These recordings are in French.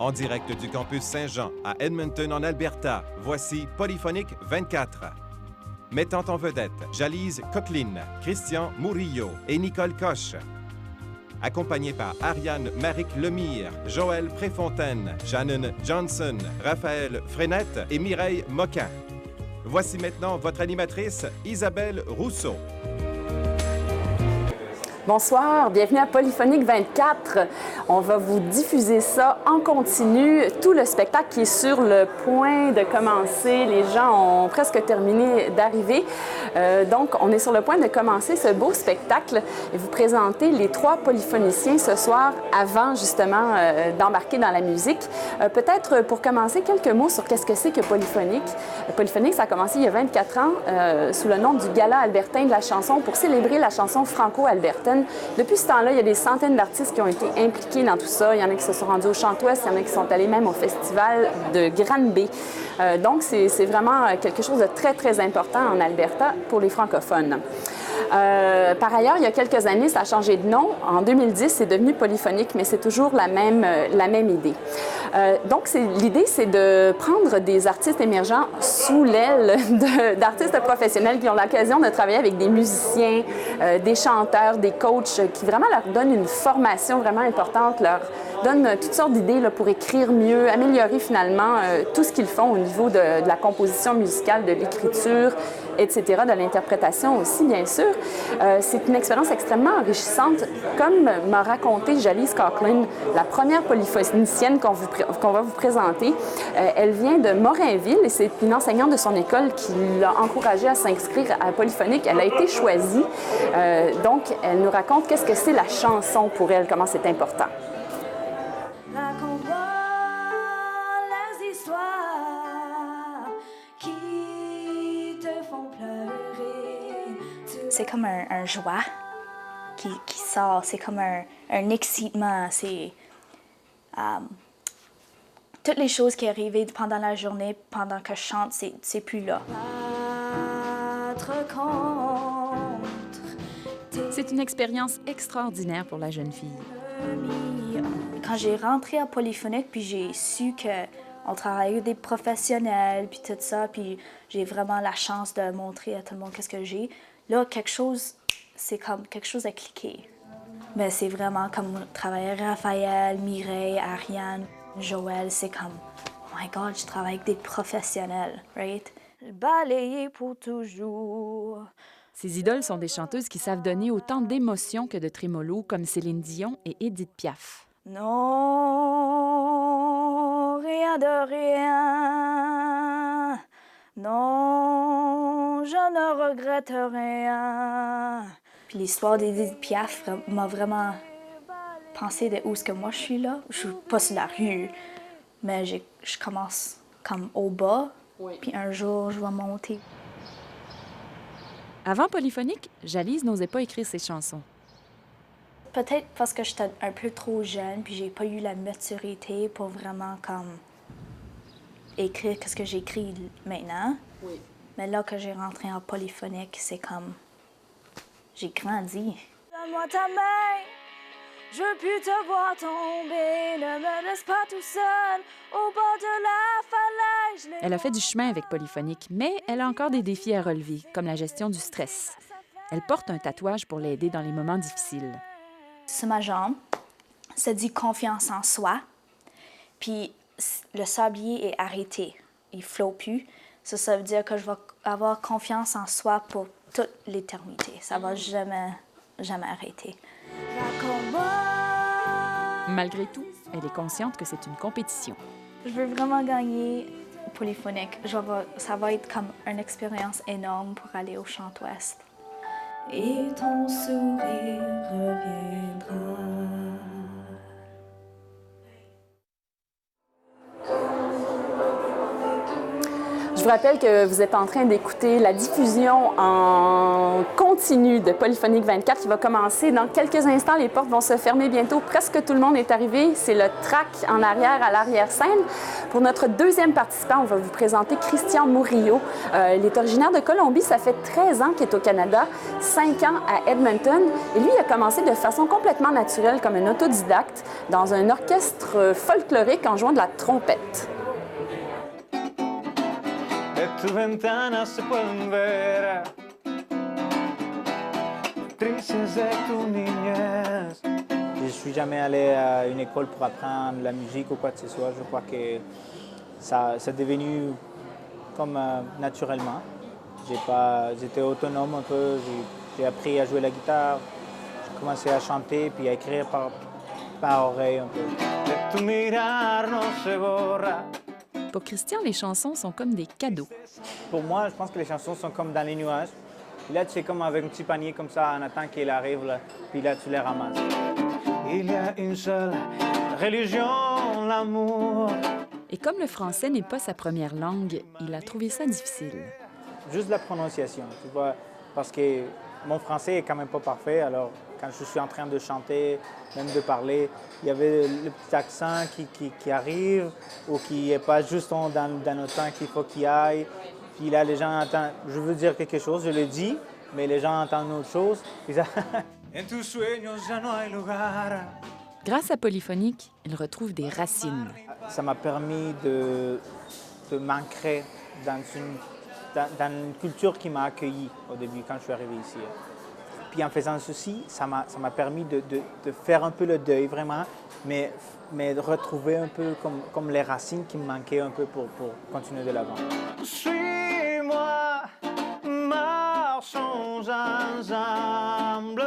En direct du campus Saint-Jean à Edmonton, en Alberta, voici Polyphonique 24. Mettant en vedette Jalise Coqueline, Christian Murillo et Nicole Coche. Accompagné par Ariane Maric Lemire, Joël Préfontaine, Shannon Johnson, Raphaël Frenette et Mireille Moquin. Voici maintenant votre animatrice Isabelle Rousseau. Bonsoir, bienvenue à Polyphonique 24. On va vous diffuser ça en continu, tout le spectacle qui est sur le point de commencer. Les gens ont presque terminé d'arriver. Donc, on est sur le point de commencer ce beau spectacle et vous présenter les 3 polyphoniciens ce soir avant justement d'embarquer dans la musique. Peut-être pour commencer, quelques mots sur qu'est-ce que c'est que Polyphonique. Polyphonique, ça a commencé il y a 24 ans sous le nom du Gala albertain de la chanson pour célébrer la chanson franco-albertaine. Depuis ce temps-là, il y a des centaines d'artistes qui ont été impliqués dans tout ça. Il y en a qui se sont rendus au Chant-Ouest, il y en a qui sont allés même au festival de Granby. Donc, c'est vraiment quelque chose de très, très important en Alberta pour les francophones. Par ailleurs, il y a quelques années, ça a changé de nom. En 2010, c'est devenu Polyphonique, mais c'est toujours la même idée. Donc, l'idée, c'est de prendre des artistes émergents sous l'aile d'artistes professionnels qui ont l'occasion de travailler avec des musiciens, des chanteurs, des coachs, qui vraiment leur donnent une formation vraiment importante, leur donnent toutes sortes d'idées pour écrire mieux, améliorer finalement tout ce qu'ils font au niveau de la composition musicale, de l'écriture, etc., de l'interprétation aussi, bien sûr. C'est une expérience extrêmement enrichissante. Comme m'a raconté Jalise Coqueline, la première polyphonicienne qu'on va vous présenter, elle vient de Morinville et c'est une enseignante de son école qui l'a encouragée à s'inscrire à Polyphonique. Elle a été choisie. Donc, elle nous raconte qu'est-ce que c'est la chanson pour elle, comment c'est important. Raconte-moi les histoires qui te font pleurer. C'est comme un joie qui sort, c'est comme un excitement. C'est toutes les choses qui arrivaient pendant la journée, pendant que je chante, c'est plus là. C'est une expérience extraordinaire pour la jeune fille. Quand j'ai rentré à Polyphonique, puis j'ai su qu'on travaillait avec des professionnels, puis tout ça, puis j'ai vraiment la chance de montrer à tout le monde qu'est-ce que j'ai. Là, c'est comme quelque chose a cliqué. Mais c'est vraiment comme travailler avec Raphaël, Mireille, Ariane, Joël, c'est comme, oh my God, je travaille avec des professionnels, right? Balayer pour toujours. Ces idoles sont des chanteuses qui savent donner autant d'émotions que de trémolo, comme Céline Dion et Édith Piaf. Non, rien de rien. Non, je ne regrette rien. Puis l'histoire d'Édith Piaf m'a vraiment pensé de où est-ce que moi je suis là. Je suis pas sur la rue, mais je commence comme au bas, puis un jour je vais monter. Avant Polyphonique, Jalise n'osait pas écrire ses chansons. Peut-être parce que j'étais un peu trop jeune, puis j'ai pas eu la maturité pour vraiment comme écrire ce que j'écris maintenant. Oui. Mais là que j'ai rentré en Polyphonique, c'est comme j'ai grandi. Donne-moi ta main, je veux plus te voir tomber, ne me laisse pas tout seul au bord de la falaise. Elle a fait du chemin avec Polyphonique, mais elle a encore des défis à relever, comme la gestion du stress. Elle porte un tatouage pour l'aider dans les moments difficiles. Sur ma jambe, ça dit confiance en soi. Puis le sablier est arrêté, il ne flotte plus. Ça veut dire que je vais avoir confiance en soi pour toute l'éternité. Ça va jamais arrêter. Malgré tout, elle est consciente que c'est une compétition. Je veux vraiment gagner Polyphonique. Ça va être comme une expérience énorme pour aller au Chant-Ouest. Et ton sourire reviendra. Je vous rappelle que vous êtes en train d'écouter la diffusion en continu de Polyphonique 24 qui va commencer dans quelques instants. Les portes vont se fermer bientôt. Presque tout le monde est arrivé. C'est le track en arrière à l'arrière-scène. Pour notre deuxième participant, on va vous présenter Christian Murillo. Il est originaire de Colombie. Ça fait 13 ans qu'il est au Canada, 5 ans à Edmonton. Et lui, il a commencé de façon complètement naturelle comme un autodidacte dans un orchestre folklorique en jouant de la trompette. Tus ventanas se pueden ver trices de tu niñez. Je ne suis jamais allé à une école pour apprendre la musique ou quoi que ce soit. Je crois que ça c'est devenu comme naturellement. J'étais autonome un peu. J'ai appris à jouer la guitare. J'ai commencé à chanter puis à écrire par oreille un peu. De tu mirar no se borra. Pour Christian, les chansons sont comme des cadeaux. Pour moi, je pense que les chansons sont comme dans les nuages. Puis là, tu es comme avec un petit panier comme ça, en attendant qu'il arrive, là, puis là, tu les ramasses. Il y a une seule religion, l'amour. Et comme le français n'est pas sa première langue, il a trouvé ça difficile. Juste la prononciation, tu vois, parce que mon français est quand même pas parfait, alors quand je suis en train de chanter, même de parler, il y avait le petit accent qui arrive ou qui n'est pas juste dans le temps qu'il faut qu'il aille. Puis là, les gens entendent, je veux dire quelque chose, je le dis, mais les gens entendent autre chose. Grâce à Polyphonique, il retrouve des racines. Ça m'a permis de m'ancrer dans une culture qui m'a accueilli au début quand je suis arrivé ici. Puis en faisant ceci, ça m'a permis de faire un peu le deuil, vraiment, mais de retrouver un peu comme les racines qui me manquaient un peu pour continuer de l'avant. Suis-moi, marchons ensemble.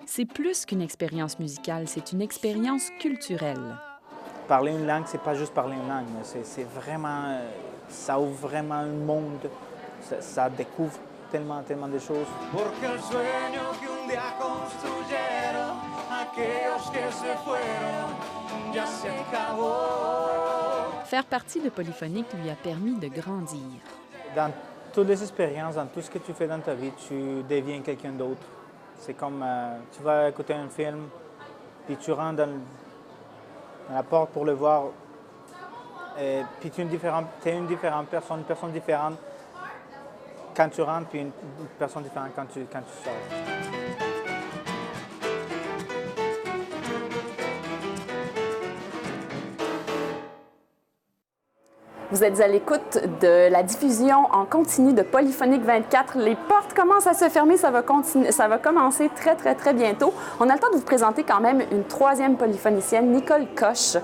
C'est plus qu'une expérience musicale, c'est une expérience culturelle. Parler une langue, c'est pas juste parler une langue, c'est vraiment, ça ouvre vraiment un monde, ça découvre tellement de choses. Faire partie de Polyphonique lui a permis de grandir. Dans toutes les expériences, dans tout ce que tu fais dans ta vie, tu deviens quelqu'un d'autre. C'est comme, tu vas écouter un film, puis tu rentres dans la porte pour le voir, et puis tu es une différente personne, une personne différente quand tu rentres, puis une personne différente quand tu sors. Vous êtes à l'écoute de la diffusion en continu de Polyphonique 24. Les portes commencent à se fermer, ça va commencer très bientôt. On a le temps de vous présenter quand même une troisième polyphonicienne, Nicole Coche,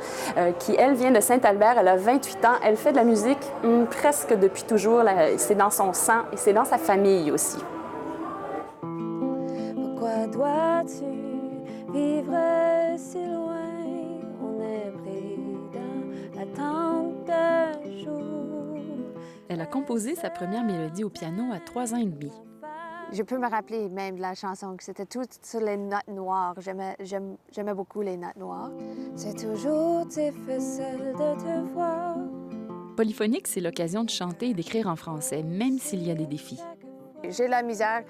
qui, elle, vient de Saint-Albert. Elle a 28 ans. Elle fait de la musique presque depuis toujours. C'est dans son sang et c'est dans sa famille aussi. Pourquoi dois-tu vivre si loin? On est pris dans l'attente d'un jour. Elle a composé sa première mélodie au piano à 3 ans et demi. Je peux me rappeler même de la chanson que c'était tout sur les notes noires. J'aimais beaucoup les notes noires. C'est toujours difficile de te voir. Polyphonique, c'est l'occasion de chanter et d'écrire en français, même s'il y a des défis. J'ai de la misère.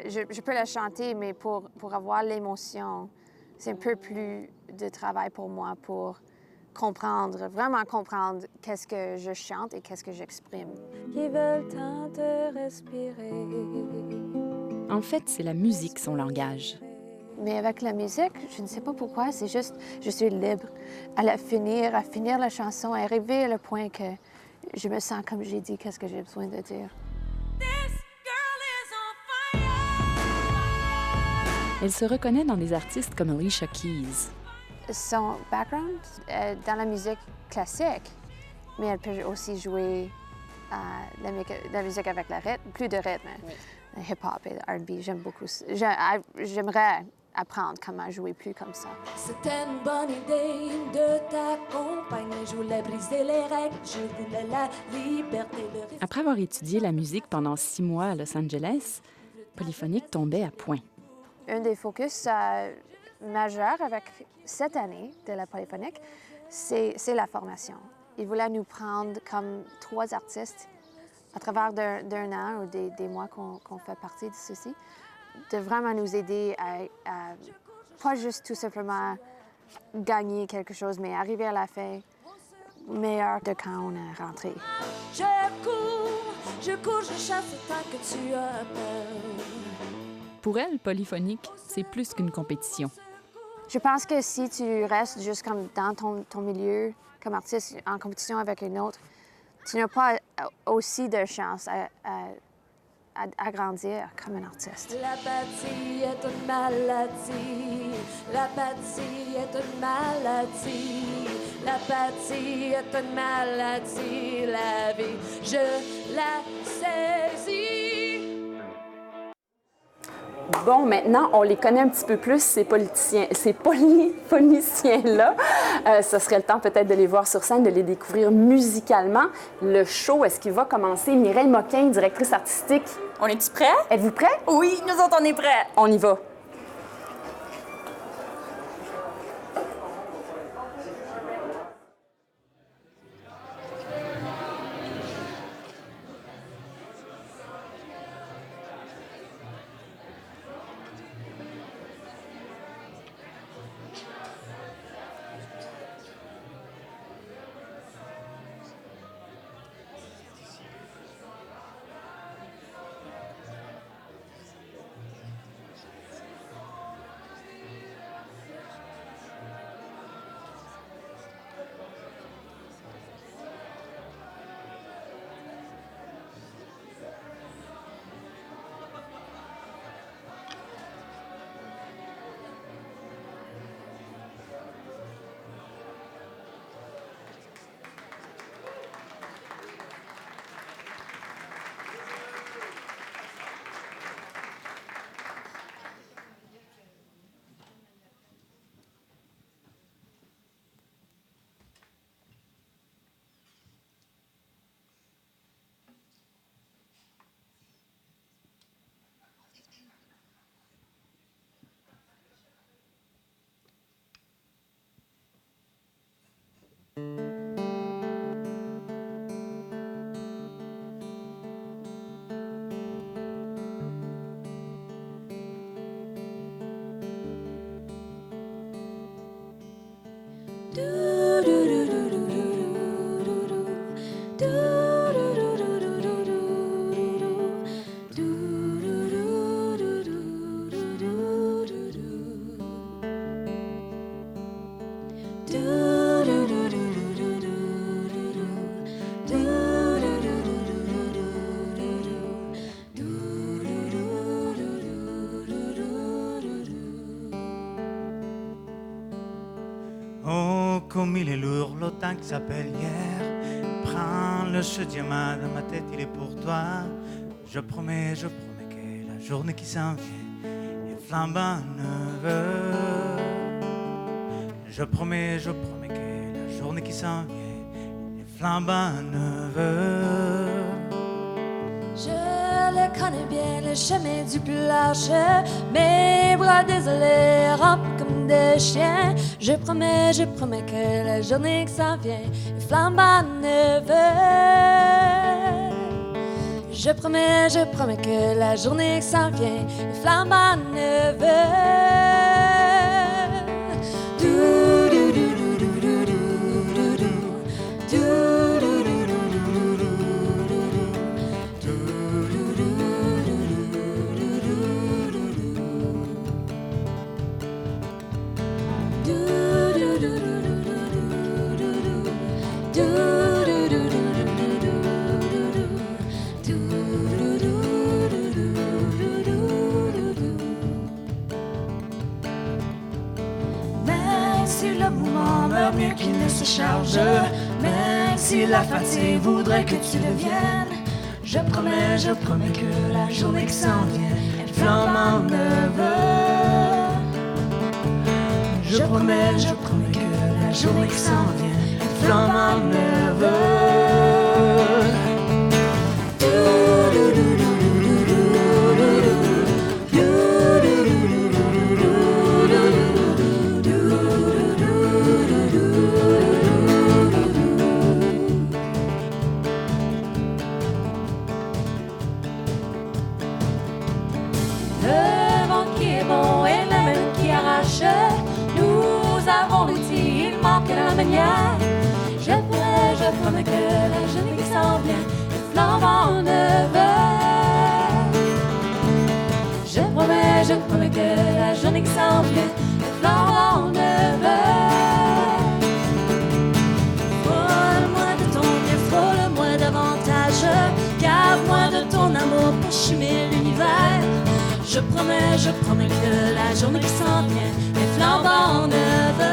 Je peux la chanter, mais pour avoir l'émotion, c'est un peu plus de travail pour moi pour vraiment comprendre qu'est-ce que je chante et qu'est-ce que j'exprime. Qui veulent tant te respirer. En fait, c'est la musique, son langage. Mais avec la musique, je ne sais pas pourquoi, c'est juste, je suis libre à finir la chanson, à arriver à le point que je me sens comme j'ai dit, qu'est-ce que j'ai besoin de dire. Elle se reconnaît dans des artistes comme Alicia Keys. Son background dans la musique classique, mais elle peut aussi jouer la musique avec le rythme, plus de rythme, hip-hop et R&B. J'aime beaucoup. J'aimerais apprendre comment jouer plus comme ça. C'était une bonne idée de t'accompagner. Je voulais briser les règles, je voulais la liberté. Après avoir étudié la musique pendant 6 mois à Los Angeles, Polyphonique tombait à point. Un des focus majeurs avec cette année de la Polyphonique, c'est la formation. il voulait nous prendre comme 3 artistes à travers d'un an ou des mois qu'on fait partie de ceci, de vraiment nous aider à pas juste tout simplement gagner quelque chose, mais arriver à la fin meilleur de quand on est rentré. Je cours, je chasse tant que tu as peur. Pour elle, Polyphonique, c'est plus qu'une compétition. Je pense que si tu restes juste comme dans ton milieu, comme artiste, en compétition avec un autre, tu n'as pas aussi de chance à grandir comme un artiste. L'apathie est une maladie. L'apathie est une maladie. L'apathie est une maladie. La vie, je la saisis. Bon, maintenant, on les connaît un petit peu plus, ces polyphoniciens-là. Ce serait le temps peut-être de les voir sur scène, de les découvrir musicalement. Le show, est-ce qu'il va commencer? Mireille Moquin, directrice artistique. On est-tu prêts? Êtes-vous prêts? Oui, nous autres, on est prêts. On y va. Oh, comme il est lourd, l'automne qui s'appelle hier. Prends-le, ce diamant dans ma tête, il est pour toi. Je promets que la journée qui s'en vient est flambant neuve. Je promets que la journée qui s'en vient est flambant neuve. Je le connais bien, le chemin du plus large. Mes bras désolés rampent comme des chiens. Je promets que la journée qui s'en vient est flambant neuve. Je promets que la journée qui s'en vient est flambant neuve. Mieux qu'il ne se charge, même si la fatigue voudrait que tu le viennes. Je promets que la journée qui s'en vient est flambant neuve. Je promets que la journée qui s'en vient est flambant neuve. journée qui s'en vient est flambant neuve. Frôle-moi de ton bien, frôle-moi davantage, gave-moi de ton amour pour chimer l'univers. Je promets que la journée qui s'en vient est flambant neuve.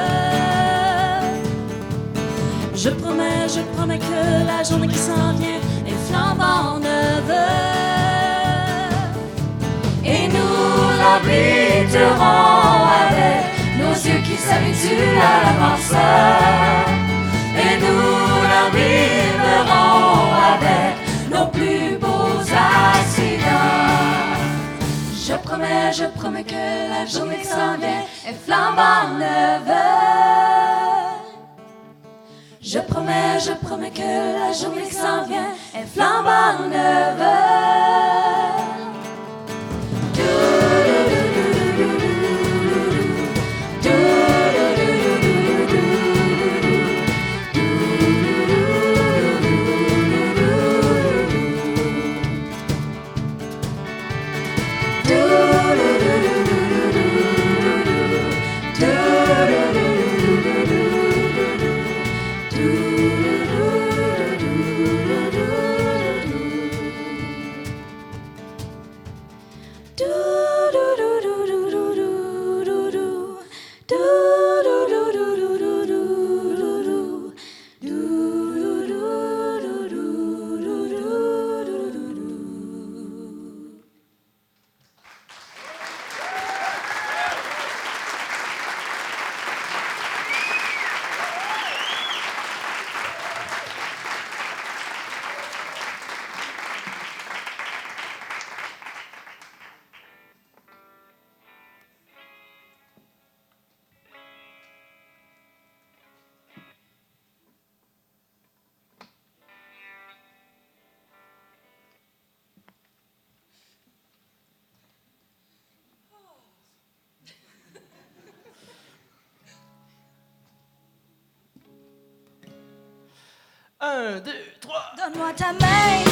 Je promets que la journée qui s'en vient est flambant neuve. Et nous l'habiterons avec nos yeux qui s'habituent à l'avance. Et nous l'abîmerons avec nos plus beaux accidents. Je promets que la journée qui s'en vient est flambant neuve. Je promets que la journée qui s'en vient est flambant neuve. Un, deux, trois. Donne-moi ta main,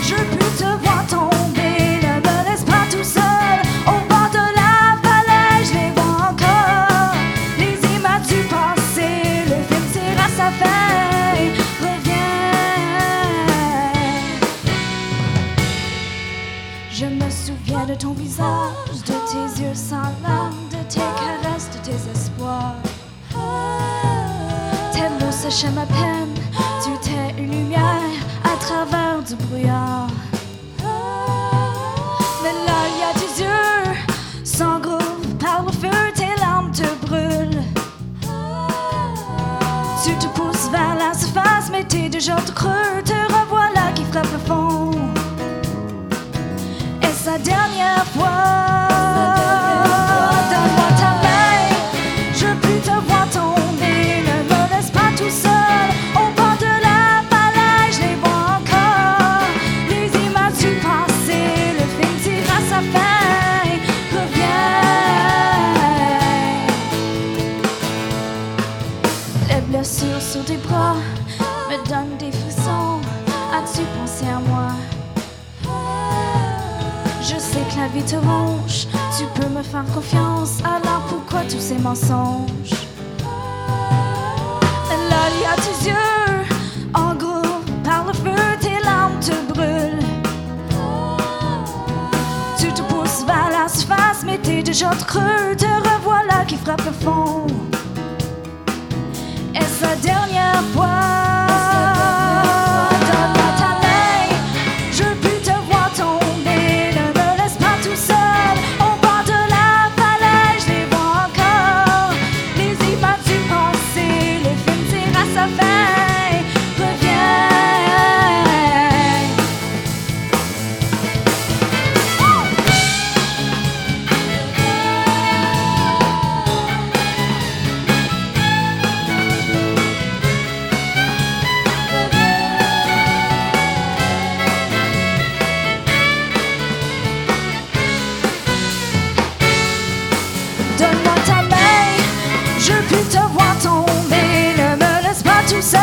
je veux plus te voir tomber. Ne me laisse pas tout seul au bord de la falaise. Je les vois encore, les images du passé. Le film tire à sa fin. Reviens. Je me souviens de ton visage, de tes yeux sans larmes, de tes caresses, de tes espoirs. Tes mots séchaient ma peine. Tu étais une lumière à travers du brouillard. Mais là, il y a tes yeux, s'engouffrent par le feu, tes larmes te brûlent. Tu te pousses vers la surface, mais t'es déjà tout creux. Te revoilà qui frappe le fond. Et sa dernière fois, donne-moi ta main, je veux plus te voir tomber. Ne me laisse pas tout seul. Sur tes bras me donne des frissons. As-tu pensé à moi? Je sais que la vie te ronge. Tu peux me faire confiance. Alors pourquoi tous ces mensonges? Là il y a tes yeux, en gros par le feu, tes larmes te brûlent. Tu te pousses vers la surface, mais t'es déjà trop creux. Te revoilà qui frappe le fond. Et sa dernière fois, donne-moi ta main, je veux plus te voir tomber. Ne me laisse pas tout seul au bord de la falaise. Je les vois encore, les images du passé. Le film tire à sa fin. Reviens. Donne-moi ta main, je veux plus te voir tomber. Ne me laisse pas tout seul.